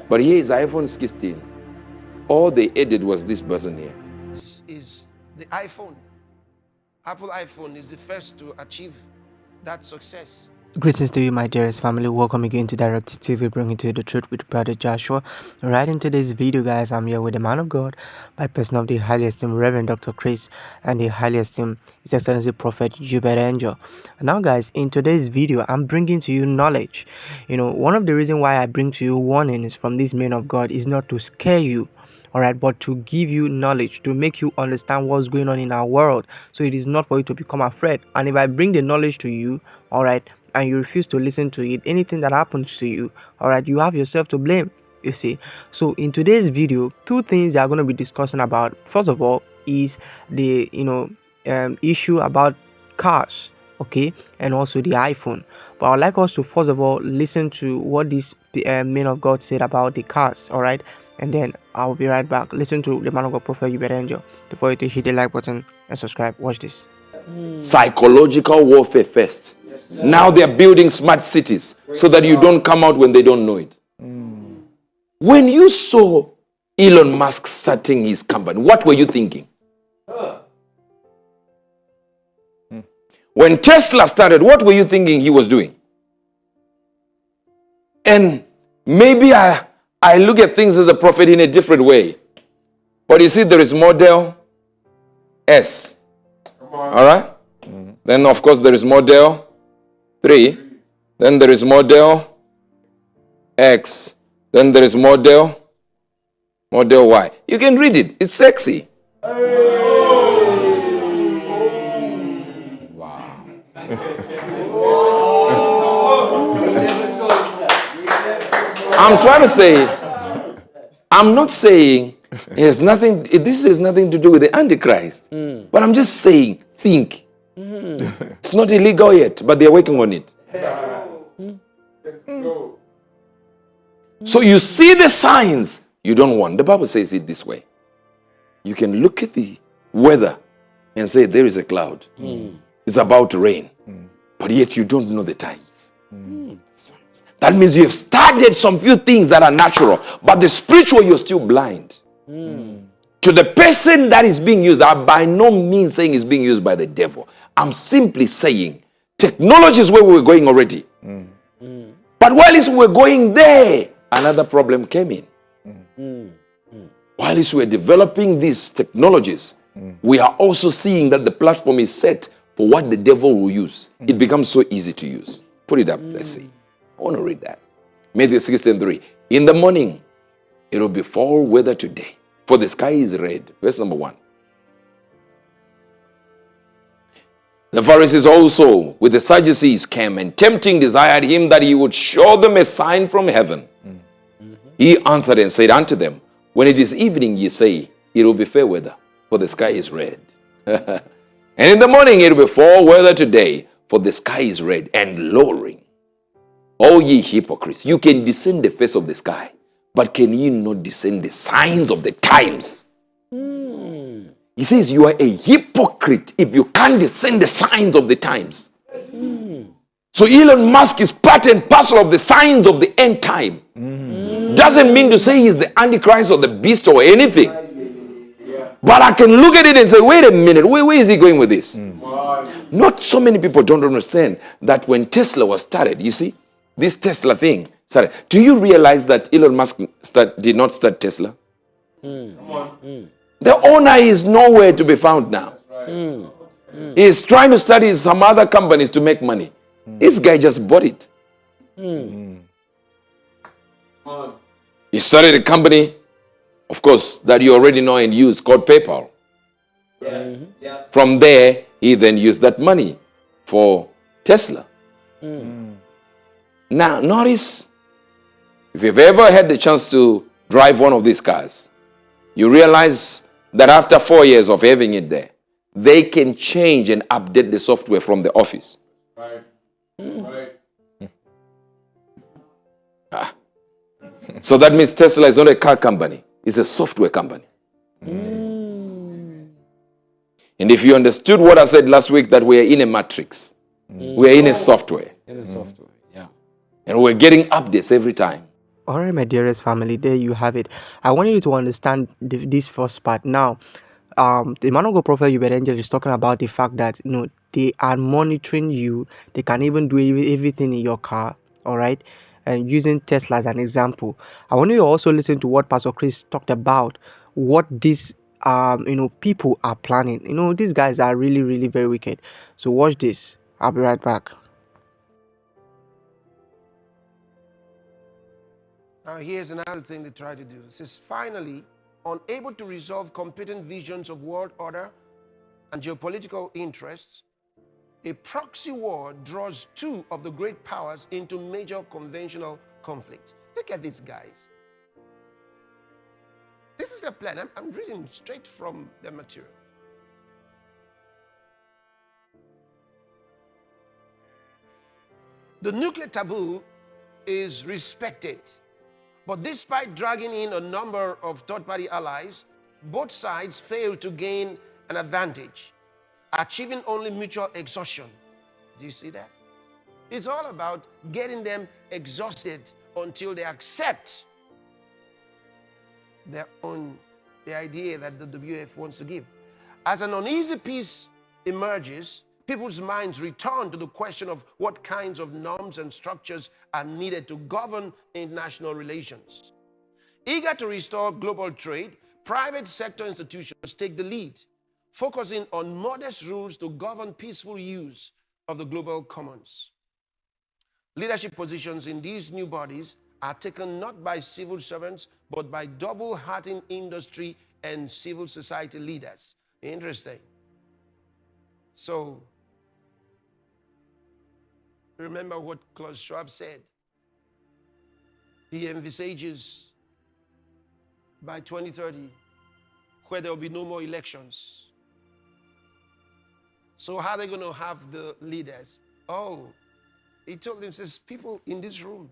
But here is iPhone 16. All they added was this button here. This is the iPhone. Apple iPhone is the first to achieve that success. Greetings to you, my dearest family. Welcome again to Direct TV, bringing to you the truth with Brother Joshua. Right in today's video, guys, I'm here with the man of God, by person of the highly esteemed Reverend Dr. Chris and the highly esteemed His Excellency Prophet Uebert Angel. Now, guys, in today's video, I'm bringing to you knowledge. One of the reasons why I bring to you warnings from this man of God is not to scare you, all right, but to give you knowledge, to make you understand what's going on in our world, so it is not for you to become afraid. And if I bring the knowledge to you, all right, and you refuse to listen to it, anything that happens to you, all right, you have yourself to blame, you see. So in today's video, two things they are going to be discussing about. First of all is the issue about cars, okay, and also the iPhone. But I'd like us to first of all listen to what this man of God said about the cars, all right, and then I'll be right back. Listen to the man of God, Prophet Uebert Angel. Before you hit the like button and subscribe, watch this. Psychological warfare first. Now they are building smart cities so that you don't come out when they don't know it. When you saw Elon Musk starting his company, what were you thinking? When Tesla started, what were you thinking he was doing? And maybe I look at things as a prophet in a different way. But you see, there is Model S. All right? Then, of course, there is Model 3. Then there is Model X. Then there is Model Y. You can read it. It's sexy. I'm trying to say, I'm not saying this has nothing to do with the Antichrist. But I'm just saying, think. It's not illegal yet, but they're working on it. So you see the signs you don't want. The Bible says it this way. You can look at the weather and say there is a cloud. It's about to rain. But yet you don't know the times. That means you have studied some few things that are natural, but the spiritual, you're still blind. To the person that is being used, I'm by no means saying it's being used by the devil. I'm simply saying technology is where we're going already. But while we're going there, another problem came in. While we're developing these technologies, we are also seeing that the platform is set for what the devil will use. It becomes so easy to use. Put it up, let's see. I want to read that. Matthew 16:3. In the morning, it will be fall weather today, for the sky is red. Verse number 1. The Pharisees also with the Sadducees came and tempting desired him that he would show them a sign from heaven. He answered and said unto them, when it is evening, ye say, it will be fair weather, for the sky is red. And in the morning it will be fall weather today, for the sky is red and lowering. O ye hypocrites, you can discern the face of the sky, but can ye not discern the signs of the times? He says you are a hypocrite if you can't discern the signs of the times. So Elon Musk is part and parcel of the signs of the end time. Doesn't mean to say he's the Antichrist or the beast or anything. But I can look at it and say, wait a minute, where is he going with this? Not so many people don't understand that when Tesla was started, you see, this Tesla thing started. Do you realize that Elon Musk did not start Tesla? The owner is nowhere to be found now. He's trying to study some other companies to make money. This guy just bought it. He started a company, of course, that you already know and use called PayPal. From there, he then used that money for Tesla. Now, notice, if you've ever had the chance to drive one of these cars, you realize that after 4 years of having it there, they can change and update the software from the office. So that means Tesla is not a car company, it's a software company. And if you understood what I said last week, that we are in a matrix, we are in a software. In a software, yeah. And we're getting updates every time. All right, my dearest family, there you have it. I want you to understand this first part. Now, the man of God prophet Uebert Angel is talking about the fact that they are monitoring you. They can even do everything in your car. All right, and using Tesla as an example. I want you to also listen to what Pastor Chris talked about. What these people are planning. These guys are really very wicked. So watch this. I'll be right back. Now, here's another thing they try to do. It says, finally, unable to resolve competing visions of world order and geopolitical interests, a proxy war draws two of the great powers into major conventional conflict. Look at these guys. This is their plan. I'm reading straight from their material. The nuclear taboo is respected. But despite dragging in a number of third-party allies, both sides failed to gain an advantage, achieving only mutual exhaustion. Do you see that? It's all about getting them exhausted until they accept the idea that the WF wants to give. As an uneasy peace emerges, people's minds return to the question of what kinds of norms and structures are needed to govern international relations. Eager to restore global trade, private sector institutions take the lead, focusing on modest rules to govern peaceful use of the global commons. Leadership positions in these new bodies are taken not by civil servants, but by double-hearted industry and civil society leaders. Interesting. So, remember what Klaus Schwab said. He envisages by 2030 where there will be no more elections. So how are they going to have the leaders? Oh, he told them, says, people in this room.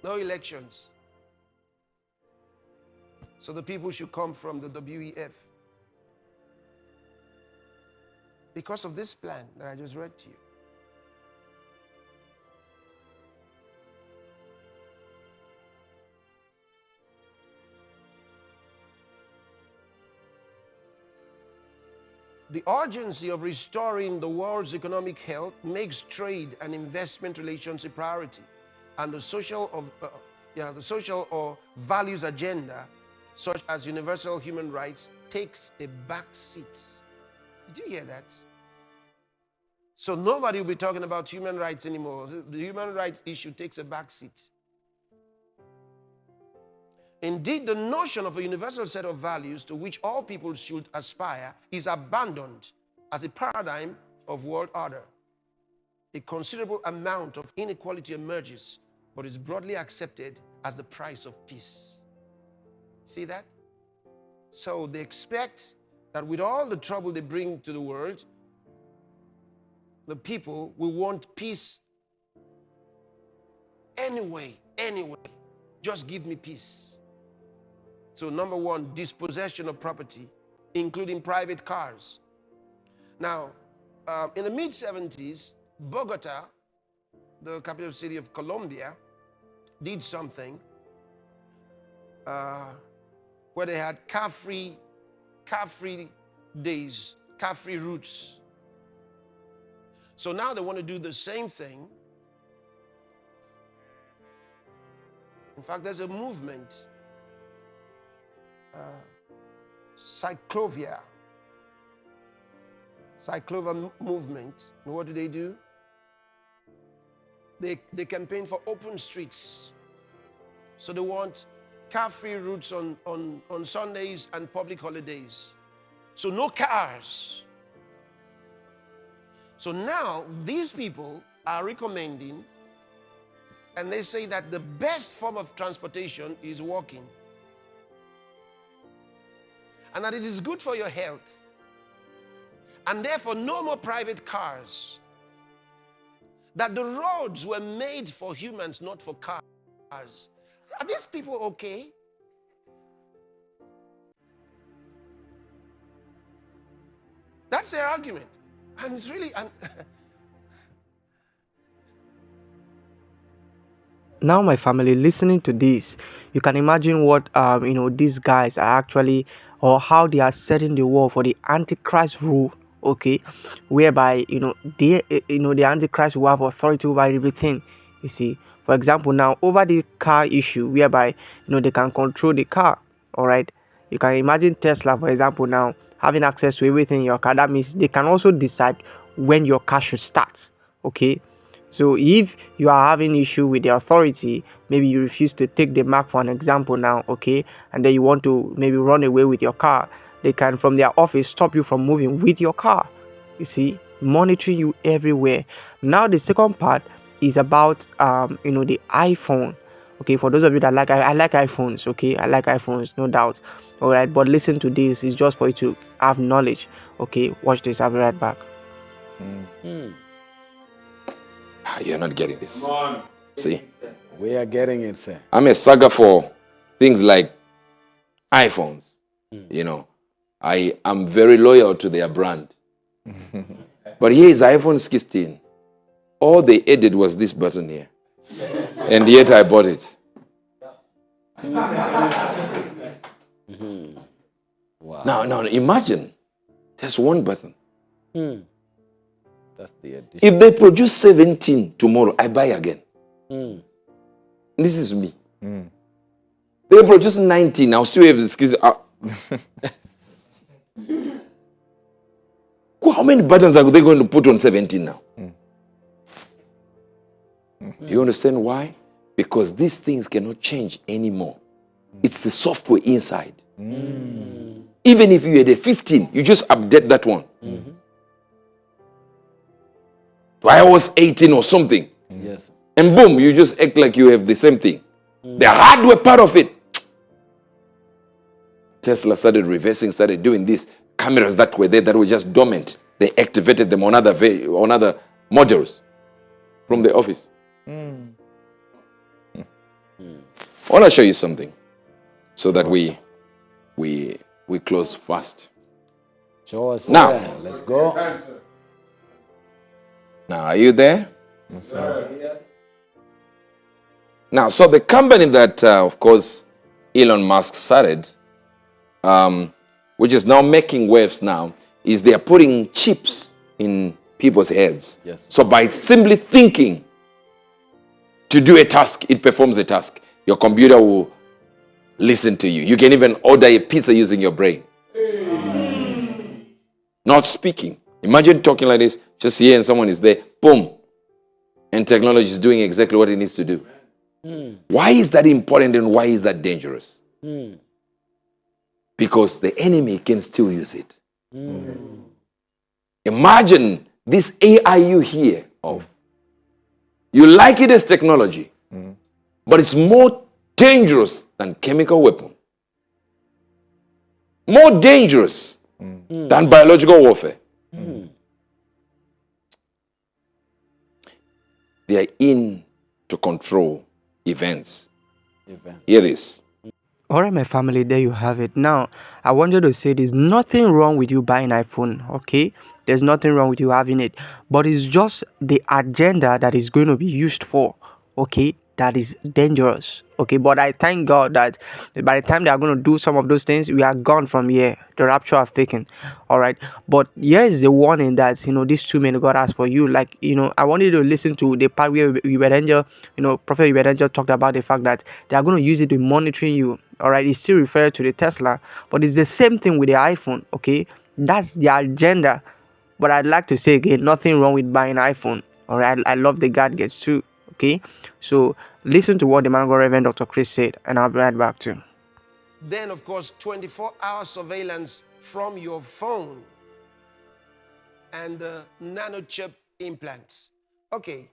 No elections. So the people should come from the WEF. Because of this plan that I just read to you. The urgency of restoring the world's economic health makes trade and investment relations a priority, and the social or values agenda, such as universal human rights, takes a back seat. Did you hear that? So nobody will be talking about human rights anymore. The human rights issue takes a back seat. Indeed, the notion of a universal set of values to which all people should aspire is abandoned as a paradigm of world order. A considerable amount of inequality emerges, but is broadly accepted as the price of peace. See that? So they expect that with all the trouble they bring to the world, the people will want peace anyway. Just give me peace. So number one, dispossession of property, including private cars. Now, in the mid-70s, Bogota, the capital city of Colombia, did something where they had car-free days, car-free routes. So now they want to do the same thing. In fact, there's a movement, Cyclovia movement. And what do? They campaign for open streets. So they want car-free routes on Sundays and public holidays. So no cars. So now these people are recommending, and they say that the best form of transportation is walking. And that it is good for your health. And therefore, no more private cars. That the roads were made for humans, not for cars. Are these people okay? That's their argument. And it's really, Now my family listening to this, you can imagine what these guys are actually, or how they are setting the world for the antichrist rule. Okay, whereby the antichrist will have authority over everything. You see, for example, now over the car issue, whereby they can control the car. All right, you can imagine Tesla, for example, now having access to everything in your car. That means they can also decide when your car should start. Okay, so if you are having issue with the authority, maybe you refuse to take the mark for an example now, okay, and then you want to maybe run away with your car, they can from their office stop you from moving with your car. You see, monitoring you everywhere. Now the second part is about the iPhone. Okay, for those of you that like I like iPhones, okay, I like iPhones, no doubt. All right, but listen to this, it's just for you to have knowledge. Okay, watch this, I'll be right back. You're not getting this. See? We are getting it, sir. I'm a sucker for things like iPhones. You know, I am very loyal to their brand. But here is iPhone 16. All they added was this button here. And yet I bought it. Wow. Now, imagine. There's one button. That's the addition. If they produce 17 tomorrow, I buy again. This is me. They produce 19, I'll still have the skills. How many buttons are they going to put on 17 now? Do you understand why? Because these things cannot change anymore. It's the software inside. Even if you had a 15, you just update that one. To iOS 18 or something. Yes. And boom, you just act like you have the same thing. The hardware part of it. Tesla started reversing, started doing this. Cameras that were there that were just dormant, they activated them on other models from the office. I want to show you something so that we close fast. Show us. Now. Sir. Let's go. Now, are you there? Yes, sir. Now, so the company that, of course, Elon Musk started, which is now making waves now, is they are putting chips in people's heads. Yes. So by simply thinking to do a task, it performs a task. Your computer will listen to you. You can even order a pizza using your brain. Not speaking. Imagine talking like this, just here and someone is there, boom. And technology is doing exactly what it needs to do. Why is that important and why is that dangerous? Because the enemy can still use it. Imagine this AI you hear of. You like it as technology, but it's more dangerous than chemical weapon. More dangerous than biological warfare. They are in to control events. Hear this. All right, my family, there you have it. Now, I wanted to say there's nothing wrong with you buying iPhone, okay? There's nothing wrong with you having it, but it's just the agenda that is going to be used for, okay? That is dangerous, okay? But I thank God that by the time they are going to do some of those things, we are gone from here. The rapture have taken, all right? But here is the warning that, these two men God has for you. Like, I wanted to listen to the part where Uebert Angel, Prophet Uebert Angel talked about the fact that they are going to use it to monitoring you. All right, it's still referred to the Tesla, but it's the same thing with the iPhone. Okay, that's the agenda. But I'd like to say again, nothing wrong with buying iPhone. All right, I love the gadgets too. Okay, so listen to what the man of God Reverend Dr. Chris said, and I'll be right back too. Then, of course, 24-hour surveillance from your phone and the nanochip implants. Okay,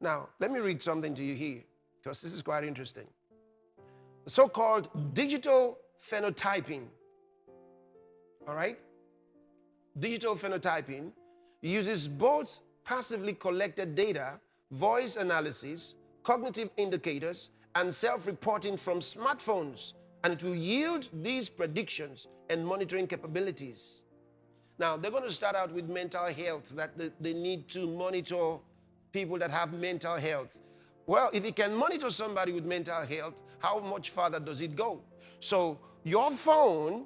now let me read something to you here, because this is quite interesting. The so-called digital phenotyping, all right? Digital phenotyping uses both passively collected data, voice analysis, cognitive indicators, and self-reporting from smartphones, and it will yield these predictions and monitoring capabilities. Now, they're going to start out with mental health, that they need to monitor people that have mental health. Well, if it can monitor somebody with mental health, how much further does it go? So your phone,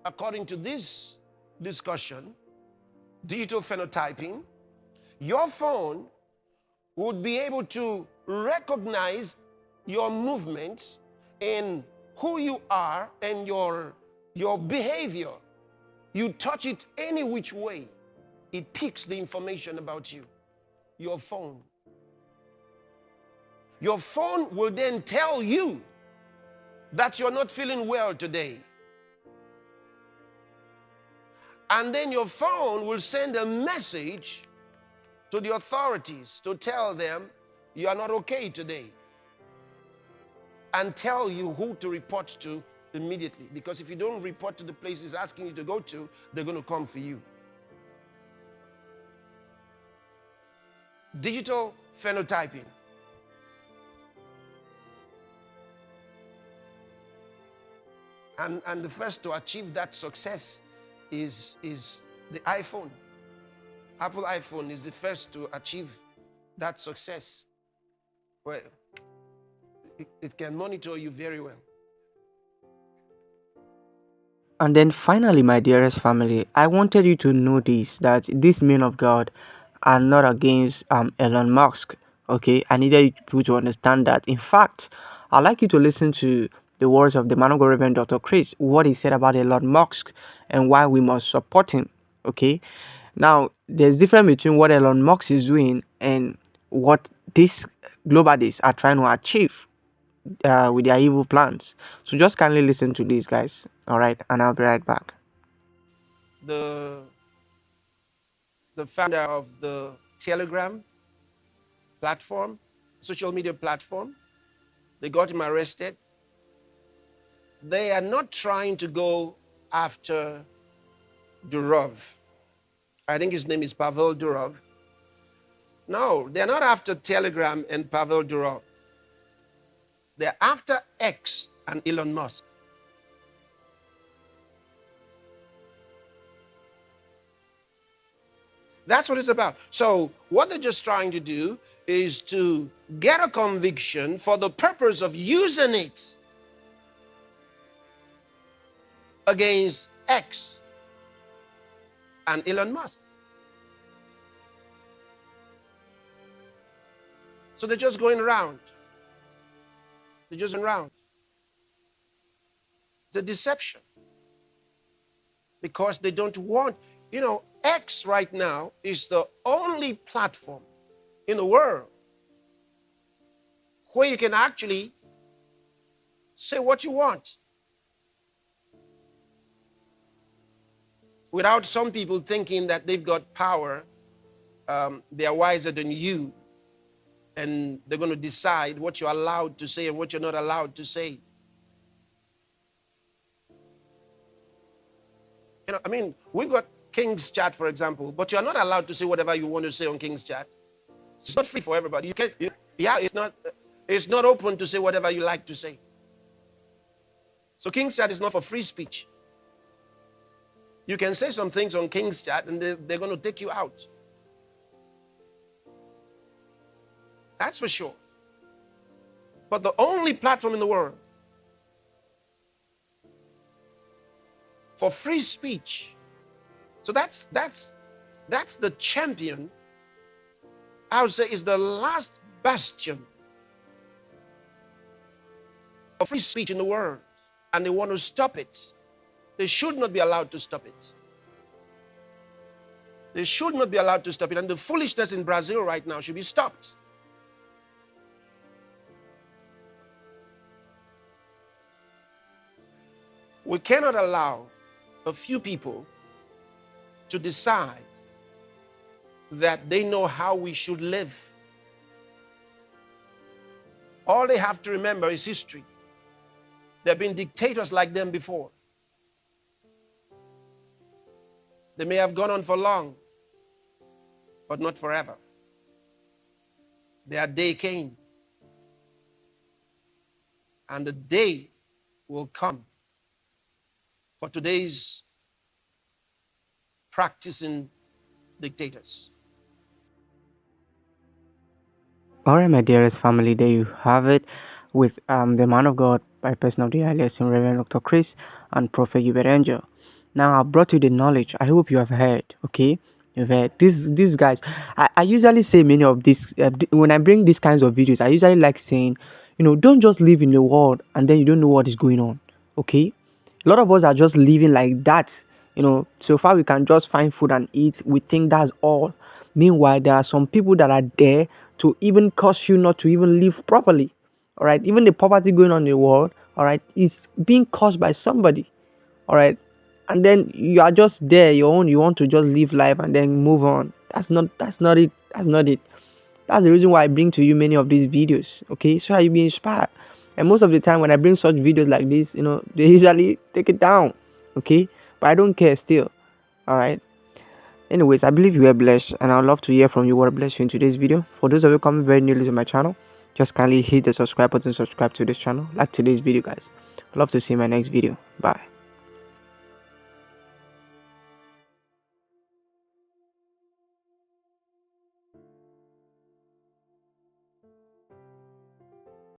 according to this discussion, digital phenotyping, your phone would be able to recognize your movements and who you are and your behavior. You touch it any which way, it picks the information about you. Your phone. Your phone will then tell you that you're not feeling well today. And then your phone will send a message to the authorities to tell them you are not okay today. And tell you who to report to immediately. Because if you don't report to the places asking you to go to, they're going to come for you. Digital phenotyping. And the first to achieve that success is the iPhone. Apple iPhone is the first to achieve that success. Well, it can monitor you very well. And then finally, my dearest family, I wanted you to know this, that these men of God are not against Elon Musk. Okay, I needed you to understand that. In fact, I'd like you to listen to the words of the man of God, Reverend Dr. Chris, what he said about Elon Musk and why we must support him. Okay, now there's difference between what Elon Musk is doing and what these globalists are trying to achieve with their evil plans. So just kindly listen to these guys. All right, and I'll be right back. The founder of the Telegram platform, social media platform, they got him arrested. They are not trying to go after Durov. I think his name is Pavel Durov. No, they're not after Telegram and Pavel Durov. They're after X and Elon Musk. That's what it's about. So what they're just trying to do is to get a conviction for the purpose of using it against X and Elon Musk. So they're just going around. They're just going around. It's a deception. Because they don't want, X right now is the only platform in the world where you can actually say what you want without some people thinking that they've got power, they are wiser than you, and they're going to decide what you're allowed to say and what you're not allowed to say. We've got King's Chat, for example, but you're not allowed to say whatever you want to say on King's Chat. It's not free for everybody. It's not open to say whatever you like to say. So King's Chat is not for free speech. You can say some things on King's Chat and they're going to take you out. That's for sure. But the only platform in the world for free speech. So that's the champion. I would say is the last bastion of free speech in the world. And they want to stop it. They should not be allowed to stop it. They should not be allowed to stop it. And the foolishness in Brazil right now should be stopped. We cannot allow a few people to decide that they know how we should live. All they have to remember is history. There have been dictators like them before. They may have gone on for long, but not forever. Their day came. And the day will come for today's practicing dictators. Alright, my dearest family, there you have it with the man of God by person of the highest in Reverend Dr. Chris and Prophet Uebert. Now I brought you the knowledge. I hope you have heard. Okay, you've heard these guys. I usually say many of these when I bring these kinds of videos. I usually like saying, don't just live in the world and then you don't know what is going on. Okay, a lot of us are just living like that. So far we can just find food and eat. We think that's all. Meanwhile, there are some people that are there to even cause you not to even live properly. All right, even the poverty going on in the world, all right, is being caused by somebody. All right, and then you are just there, your own. You want to just live life and then move on. That's not it. That's not it. That's the reason why I bring to you many of these videos. Okay, so you be inspired. And most of the time when I bring such videos like this, they usually take it down. Okay, but I don't care still. All right. Anyways, I believe you were blessed, and I'd love to hear from you what blessed you in today's video. For those of you coming very newly to my channel, just kindly hit the subscribe button, subscribe to this channel, like today's video, guys. I'd love to see you in my next video. Bye.